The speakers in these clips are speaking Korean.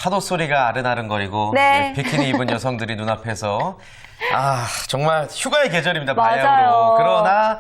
파도 소리가 아른아른거리고 네. 비키니 입은 여성들이 눈앞에서 정말 휴가의 계절입니다. 맞아요. 바야흐로. 그러나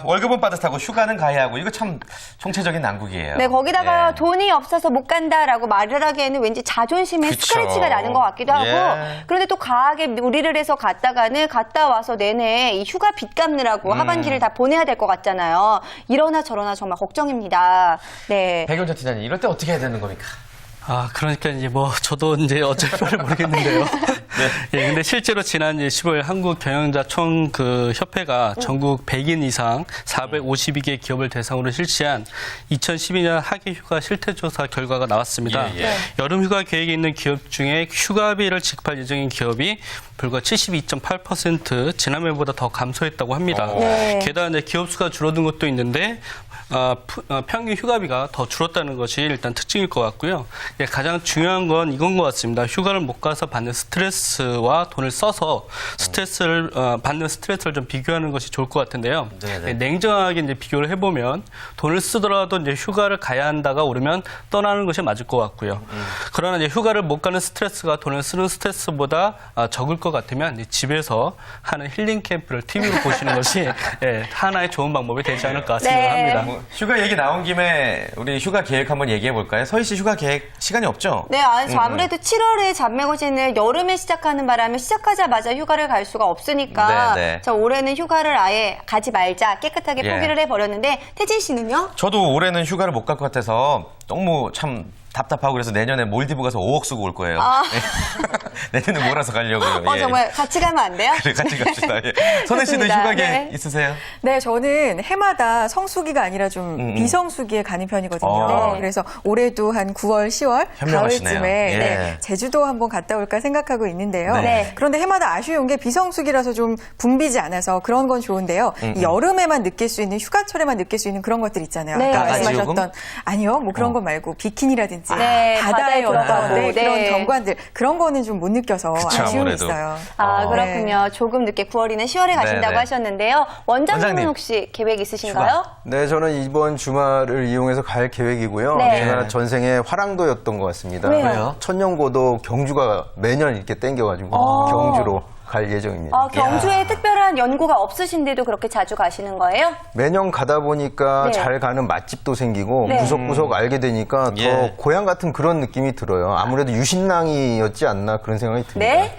월급은 빠듯하고 휴가는 가야 하고 이거 참 총체적인 난국이에요. 네, 거기다가 예. 돈이 없어서 못 간다라고 말을 하기에는 왠지 자존심에 그쵸. 스크래치가 나는 것 같기도 하고 예. 그런데 또 과하게 무리를 해서 갔다가는 갔다 와서 내내 이 휴가 빚 갚느라고 하반기를 다 보내야 될 것 같잖아요. 이러나 저러나 정말 걱정입니다. 네. 백윤자 팀장님 이럴 때 어떻게 해야 되는 겁니까? 그러니까 이제 저도 이제 어쩔 바를 모르겠는데요. 예, 근데 실제로 지난 15일 한국경영자총 협회가 전국 100인 이상 452개 기업을 대상으로 실시한 2012년 하계휴가 실태조사 결과가 나왔습니다. 예, 예. 여름휴가 계획이 있는 기업 중에 휴가비를 지급할 예정인 기업이 불과 72.8% 지난해보다 더 감소했다고 합니다. 네. 게다가 이제 기업 수가 줄어든 것도 있는데 평균 휴가비가 더 줄었다는 것이 일단 특징일 것 같고요. 예, 가장 중요한 건 이건 것 같습니다. 휴가를 못 가서 받는 스트레스와 돈을 써서 받는 스트레스를 좀 비교하는 것이 좋을 것 같은데요. 네네. 예, 냉정하게 이제 비교를 해보면 돈을 쓰더라도 이제 휴가를 가야 한다가 오르면 떠나는 것이 맞을 것 같고요. 그러나 이제 휴가를 못 가는 스트레스가 돈을 쓰는 스트레스보다 적을 것 같으면 이제 집에서 하는 힐링 캠프를 TV로 보시는 것이 하나의 좋은 방법이 되지 않을까 생각합니다. 뭐, 휴가 얘기 나온 김에 우리 휴가 계획 한번 얘기해 볼까요? 서희 씨 휴가 계획 시간이 없죠? 네, 아무래도 7월에 잡매거진을 여름에 시작하는 바람에 시작하자마자 휴가를 갈 수가 없으니까 네, 네. 자, 올해는 휴가를 아예 가지 말자 깨끗하게 예. 포기를 해버렸는데 태진 씨는요? 저도 올해는 휴가를 못 갈 것 같아서 너무 참 답답하고 그래서 내년에 몰디브 가서 5억 쓰고 올 거예요. 내년에 몰아서 가려고요. 예. 정말 같이 가면 안 돼요? 그래, 같이 갑시다. 예. 선혜 씨도 좋습니다. 휴가 계획 네. 있으세요? 네, 저는 해마다 성수기가 아니라 좀 비성수기에 가는 편이거든요. 네. 그래서 올해도 한 9월, 10월, 현명하시네요. 가을쯤에 예. 제주도 한번 갔다 올까 생각하고 있는데요. 네. 그런데 해마다 아쉬운 게 비성수기라서 좀 붐비지 않아서 그런 건 좋은데요. 이 여름에만 느낄 수 있는, 휴가철에만 느낄 수 있는 그런 것들 있잖아요. 네. 아까 바가지 말씀하셨던, 아니요, 뭐 그런 거 말고 비키니라든지 네, 바다에 바다에 들어가고, 네, 네. 그런 경관들, 그런 거는 좀 못 느껴서 그쵸, 아쉬움이 아무래도. 있어요. 그렇군요. 조금 늦게 9월이나 10월에 가신다고 네. 하셨는데요. 원장님은 원장님. 혹시 계획 있으신가요? 네, 저는 이번 주말을 이용해서 갈 계획이고요. 네. 제가 전생에 화랑도였던 것 같습니다. 왜요? 천년고도 경주가 매년 이렇게 땡겨가지고 경주로 갈 예정입니다. 경주에 특별한 연고가 없으신데도 그렇게 자주 가시는 거예요? 매년 가다 보니까 네. 잘 가는 맛집도 생기고 네. 구석구석 알게 되니까 더 예. 고향 같은 그런 느낌이 들어요. 아무래도 유신랑이었지 않나 그런 생각이 듭니다. 네.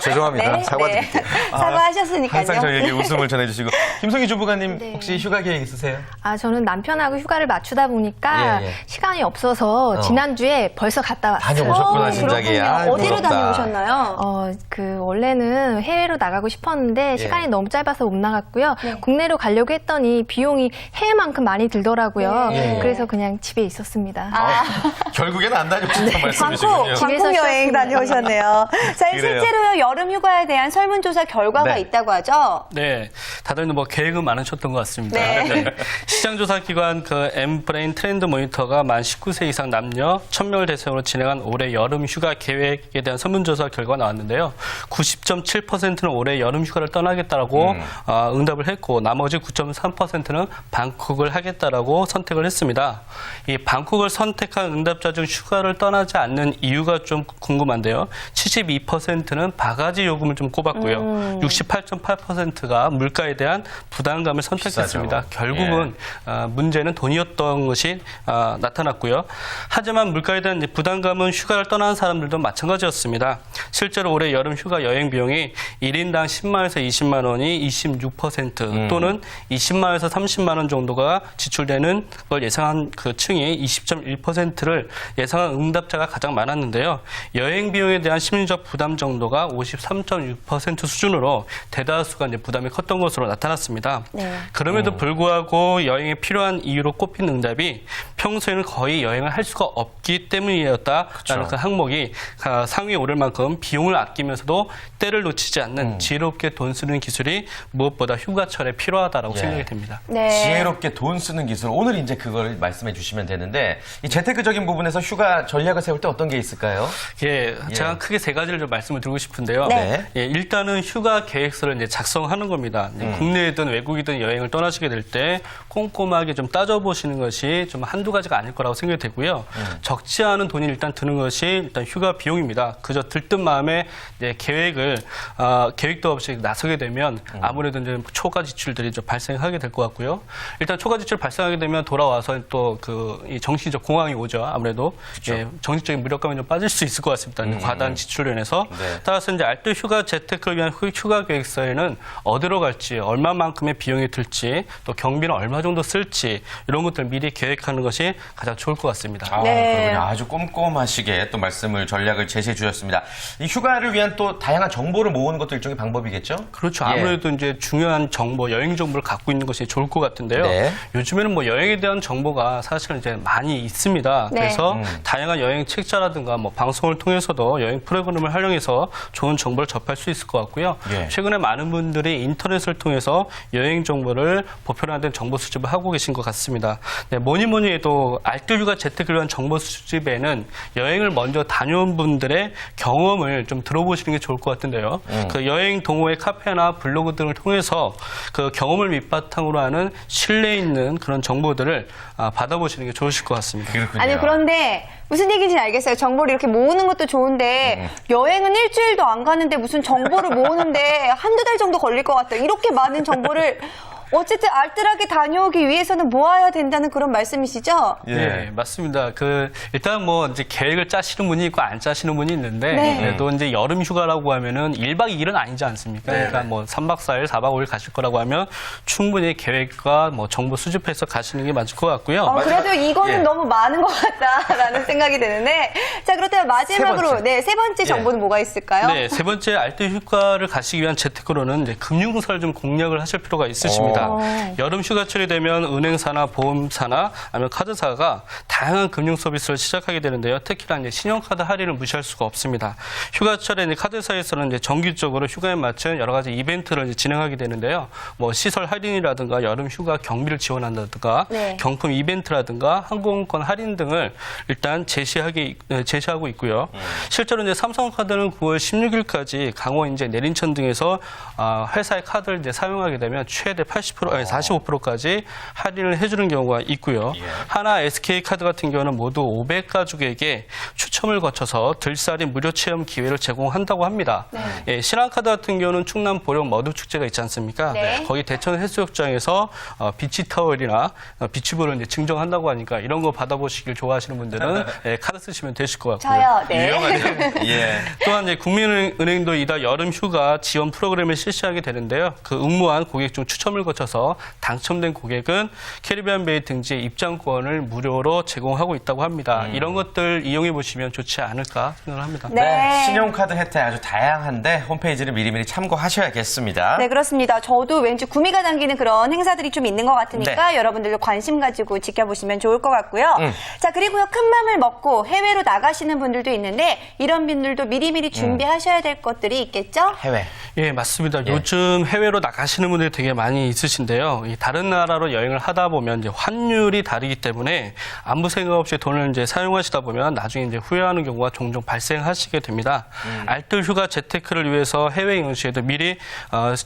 죄송합니다. 사과드릴게요. 사과하셨으니까요. 항상 저희에게 웃음을 전해주시고. 김성희 주부관님 혹시 휴가 계획 있으세요? 저는 남편하고 휴가를 맞추다 보니까 예, 예. 시간이 없어서 지난주에 벌써 갔다 왔어요. 다녀오셨구나, 진작에. 그렇군요. 아이, 어디로 부럽다. 다녀오셨나요? 원래는 해외로 나가고 싶었는데 시간이 너무 짧아서 못 나갔고요. 국내로 가려고 했더니 비용이 해외만큼 많이 들더라고요. 예. 그래서 그냥 집에 있었습니다. 결국에는 안 다녀오셨단 말씀이시군요. 집에서 방콕 여행 쉬었습니다. 다녀오셨네요. 자, 그래요. 실제로요 여름 휴가에 대한 설문조사 결과가 네. 있다고 하죠? 네, 다들 계획은 많으셨던 것 같습니다. 네. 시장조사기관 엠브레인 트렌드 모니터가 만 19세 이상 남녀 1000명을 대상으로 진행한 올해 여름 휴가 계획에 대한 설문조사 결과가 나왔는데요. 90.7%는 올해 여름 휴가를 떠나겠다라고 응답을 했고 나머지 9.3%는 방콕을 하겠다라고 선택을 했습니다. 이 방콕을 선택한 응답자 중 휴가를 떠나지 않는 이유가 좀 궁금한데요. 72%는 바가지 요금을 좀 꼽았고요. 68.8%가 물가에 대한 부담감을 선택했습니다. 비싸죠. 결국은 문제는 돈이었던 것이 나타났고요. 하지만 물가에 대한 부담감은 휴가를 떠나는 사람들도 마찬가지였습니다. 실제로 올해 여름 휴가 여행 비용이 1인당 10만에서 20만 원이 26% 또는 20만에서 30만 원 정도가 지출되는 걸 예상한 그 층이 20.1%를 예상한 응답자가 가장 많았는데요. 여행 비용에 대한 심리적 부담 정도가 53.6% 수준으로 대다수가 이제 부담이 컸던 것으로 나타났습니다. 네. 그럼에도 불구하고 여행에 필요한 이유로 꼽힌 응답이 평소에는 거의 여행을 할 수가 없기 때문이었다라는 그 항목이 상위에 오를 만큼 비용을 아끼면서도 때를 놓치지 않는 지혜롭게 돈 쓰는 기술이 무엇보다 휴가철에 필요하다라고 생각이 됩니다. 네. 지혜롭게 돈 쓰는 기술. 오늘 이제 그걸 말씀해 주시면 되는데 이 재테크적인 부분에서 휴가 전략을 세울 때 어떤 게 있을까요? 예, 제가 크게 세 가지를 좀 말씀을 드리고 싶은데요. 있는데요. 네. 예, 일단은 휴가 계획서를 이제 작성하는 겁니다. 이제 국내이든 외국이든 여행을 떠나시게 될 때 꼼꼼하게 좀 따져보시는 것이 좀 한두 가지가 아닐 거라고 생각이 되고요. 적지 않은 돈이 일단 드는 것이 일단 휴가 비용입니다. 그저 들뜬 마음에 이제 계획도 없이 나서게 되면 아무래도 이제 초과 지출들이 좀 발생하게 될 것 같고요. 일단 초과 지출 발생하게 되면 돌아와서 또 이 정신적 공황이 오죠. 아무래도 예, 정신적인 무력감이 좀 빠질 수 있을 것 같습니다. 과다한 지출로 인해서. 네. 따라서 이제 알뜰 휴가 재테크를 위한 휴가 계획서에는 어디로 갈지, 얼마만큼의 비용이 들지, 또 경비는 얼마 정도 쓸지 이런 것들 미리 계획하는 것이 가장 좋을 것 같습니다. 아, 네. 그렇군요. 아주 꼼꼼하시게 또 전략을 제시해 주셨습니다. 이 휴가를 위한 또 다양한 정보를 모으는 것도 일종의 방법이겠죠? 그렇죠. 예. 아무래도 이제 중요한 정보, 여행 정보를 갖고 있는 것이 좋을 것 같은데요. 네. 요즘에는 뭐 여행에 대한 정보가 사실은 이제 많이 있습니다. 네. 그래서 다양한 여행 책자라든가 뭐 방송을 통해서도 여행 프로그램을 활용해서 좋은 정보를 접할 수 있을 것 같고요. 예. 최근에 많은 분들이 인터넷을 통해서 여행 정보를 보편화된 정보 수집을 하고 계신 것 같습니다. 네, 뭐니 해도 알뜰 휴가 재테크를 위한 정보 수집에는 여행을 먼저 다녀온 분들의 경험을 좀 들어보시는 게 좋을 것 같은데요. 그 여행 동호회 카페나 블로그 등을 통해서 그 경험을 밑바탕으로 하는 신뢰 있는 그런 정보들을 받아보시는 게 좋으실 것 같습니다. 그렇군요. 아니 그런데 무슨 얘기인지 알겠어요. 정보를 이렇게 모으는 것도 좋은데 여행은 일주일도 안 가는데 무슨 정보를 모으는데 한두 달 정도 걸릴 것 같다. 이렇게 많은 정보를 어쨌든 알뜰하게 다녀오기 위해서는 모아야 된다는 그런 말씀이시죠? 예. 네, 맞습니다. 일단 뭐 이제 계획을 짜시는 분이 있고 안 짜시는 분이 있는데 네. 그래도 이제 여름 휴가라고 하면은 1박 2일은 아니지 않습니까? 그러니까 뭐 3박 4일, 4박 5일 가실 거라고 하면 충분히 계획과 뭐 정보 수집해서 가시는 게 맞을 것 같고요. 그래도 이거는 예. 너무 많은 것 같다라는 생각이 드는데 자 그렇다면 마지막으로 세 번째 정보는 뭐가 있을까요? 네, 세 번째 알뜰 휴가를 가시기 위한 재테크로는 이제 금융사를 좀 공략을 하실 필요가 있으십니다. 여름 휴가철이 되면 은행사나 보험사나 아니면 카드사가 다양한 금융 서비스를 시작하게 되는데요. 특히나 이제 신용카드 할인을 무시할 수가 없습니다. 휴가철에 이제 카드사에서는 이제 정기적으로 휴가에 맞춘 여러 가지 이벤트를 이제 진행하게 되는데요. 뭐 시설 할인이라든가 여름 휴가 경비를 지원한다든가 네. 경품 이벤트라든가 항공권 할인 등을 일단 제시하고 있고요. 실제로 이제 삼성카드는 9월 16일까지 강원, 이제 내린천 등에서 회사의 카드를 이제 사용하게 되면 최대 45%까지 할인을 해주는 경우가 있고요. 하나 SK카드 같은 경우는 모두 500가족에게 추첨을 거쳐서 들살인 무료 체험 기회를 제공한다고 합니다. 예, 신한카드 같은 경우는 충남 보령 머드축제가 있지 않습니까? 네. 거기 대천 해수욕장에서 비치타월이나 비치볼을 이제 증정한다고 하니까 이런 거 받아보시길 좋아하시는 분들은 예, 카드 쓰시면 되실 것 같고요. 저요. 네. 유용하네요. 예. 또한 이제 국민은행도 이달 여름 휴가 지원 프로그램을 실시하게 되는데요. 그 응모한 고객 중 추첨을 거쳐서 당첨된 고객은 캐리비안 베이 등지 입장권을 무료로 제공하고 있다고 합니다. 이런 것들 이용해 보시면 좋지 않을까 생각을 합니다. 네. 신용카드 혜택 아주 다양한데 홈페이지를 미리미리 참고하셔야겠습니다. 네, 그렇습니다. 저도 왠지 구미가 당기는 그런 행사들이 좀 있는 것 같으니까 네. 여러분들도 관심 가지고 지켜보시면 좋을 것 같고요. 자, 그리고요, 큰 맘을 먹고 해외로 나가시는 분들도 있는데 이런 분들도 미리미리 준비하셔야 될 것들이 있겠죠? 해외. 예, 맞습니다. 예. 요즘 해외로 나가시는 분들이 되게 많이 있으신데요. 이 다른 나라로 여행을 하다 보면 이제 환율이 다르기 때문에 아무 생각 없이 돈을 이제 사용하시다 보면 나중에 이제 후회하는 경우가 종종 발생하시게 됩니다. 알뜰 휴가 재테크를 위해서 해외 여행 시에도 미리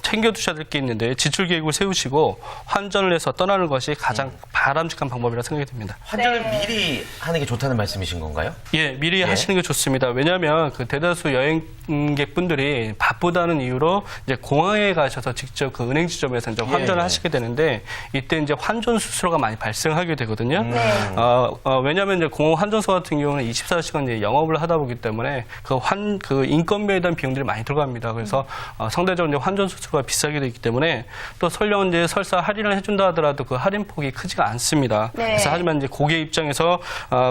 챙겨두셔야 될 게 있는데 지출 계획을 세우시고 환전을 해서 떠나는 것이 가장 바람직한 방법이라 생각이 듭니다. 환전을 미리 하는 게 좋다는 말씀이신 건가요? 예, 미리 하시는 게 좋습니다. 왜냐하면 그 대다수 여행객분들이 바쁘다는 이유로 이제 공항에 가셔서 직접 그 은행 지점에서 이제 환전을 하시게 되는데 이때 이제 환전 수수료가 많이 발생하게 되거든요. 왜냐하면 이제 공항 환전소 같은 경우는 24시간 이제 영업을 하다 보기 때문에 그 인건비에 대한 비용들이 많이 들어갑니다. 그래서 상대적으로 이제 환전 수수료가 비싸게 되기 때문에 또 설령 이제 설사 할인을 해준다 하더라도 그 할인폭이 크지가 않습니다. 네. 그래서 하지만 이제 고객 입장에서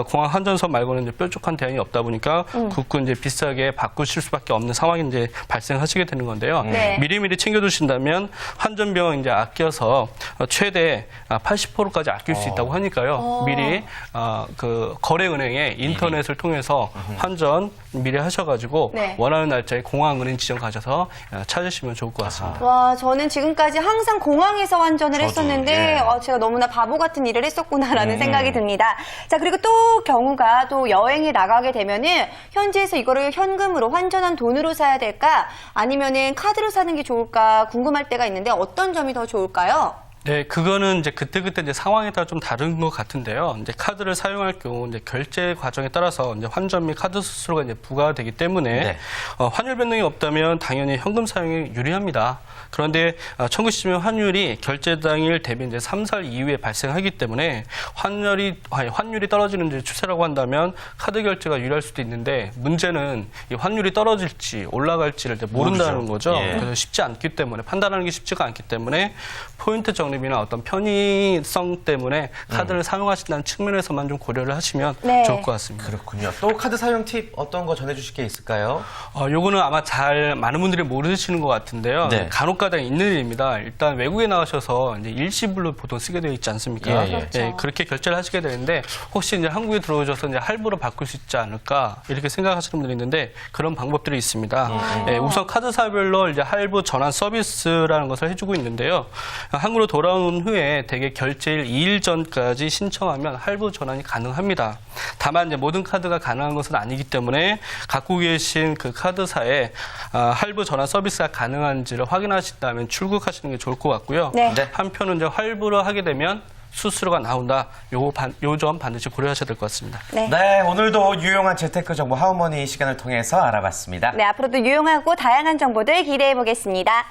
공항 환전소 말고는 이제 뾰족한 대안이 없다 보니까 굳고 이제 비싸게 바꾸실 수밖에 없는 상황이 이제 발생하시게 되는 건데요. 네. 미리미리 챙겨두신다면 환전 비용 이제 아껴서 최대 80%까지 아낄 수 있다고 하니까요. 미리 그 거래은행에 인터넷을 통해서 환전 미리 하셔가지고 네. 원하는 날짜에 공항은행 지점 가셔서 찾으시면 좋을 것 같습니다. 와, 저는 지금까지 항상 공항에서 환전을 저도, 했었는데 예. 제가 너무나 바보 같은 일을 했었구나라는 생각이 듭니다. 자, 그리고 또 경우가 또 여행에 나가게 되면은 현지에서 이거를 현금으로 환전한 돈으로 사야 될까? 아니면은 카드로 사는 게 좋을까 궁금할 때가 있는데 어떤 점이 더 좋을까요? 네, 그거는 이제 그때그때 이제 상황에 따라 좀 다른 것 같은데요. 이제 카드를 사용할 경우 이제 결제 과정에 따라서 이제 환전 및 카드 수수료가 이제 부과되기 때문에 네. 환율 변동이 없다면 당연히 현금 사용이 유리합니다. 그런데 1910년 환율이 결제 당일 대비 이제 3, 4일 이후에 발생하기 때문에 환율이 떨어지는 이제 추세라고 한다면 카드 결제가 유리할 수도 있는데 문제는 이 환율이 떨어질지 올라갈지를 이제 모른다는 모르죠. 거죠. 예. 그래서 쉽지 않기 때문에 판단하는 게 쉽지가 않기 때문에 포인트 적립이나 어떤 편의성 때문에 카드를 사용하신다는 측면에서만 좀 고려를 하시면 네. 좋을 것 같습니다. 그렇군요. 또 카드 사용 팁 어떤 거 전해주실 게 있을까요? 요거는 아마 잘 많은 분들이 모르시는 것 같은데요. 네. 간혹가다 있는 일입니다. 일단 외국에 나가셔서 이제 일시불로 보통 쓰게 되어 있지 않습니까? 예, 예. 예, 그렇게 결제를 하시게 되는데 혹시 이제 한국에 들어오셔서 이제 할부로 바꿀 수 있지 않을까 이렇게 생각하시는 분들이 있는데 그런 방법들이 있습니다. 예, 우선 카드사별로 이제 할부 전환 서비스라는 것을 해주고 있는데요. 한국으로 돌아온 후에 대개 결제일 2일 전까지 신청하면 할부 전환이 가능합니다. 다만 이제 모든 카드가 가능한 것은 아니기 때문에 갖고 계신 그 카드사에 할부 전환 서비스가 가능한지를 확인하신 다음에 출국하시는 게 좋을 것 같고요. 네. 한편은 이제 할부를 하게 되면 수수료가 나온다. 요 점 반드시 고려하셔야 될 것 같습니다. 네. 네, 오늘도 유용한 재테크 정보 하우머니 시간을 통해서 알아봤습니다. 네, 앞으로도 유용하고 다양한 정보들 기대해 보겠습니다.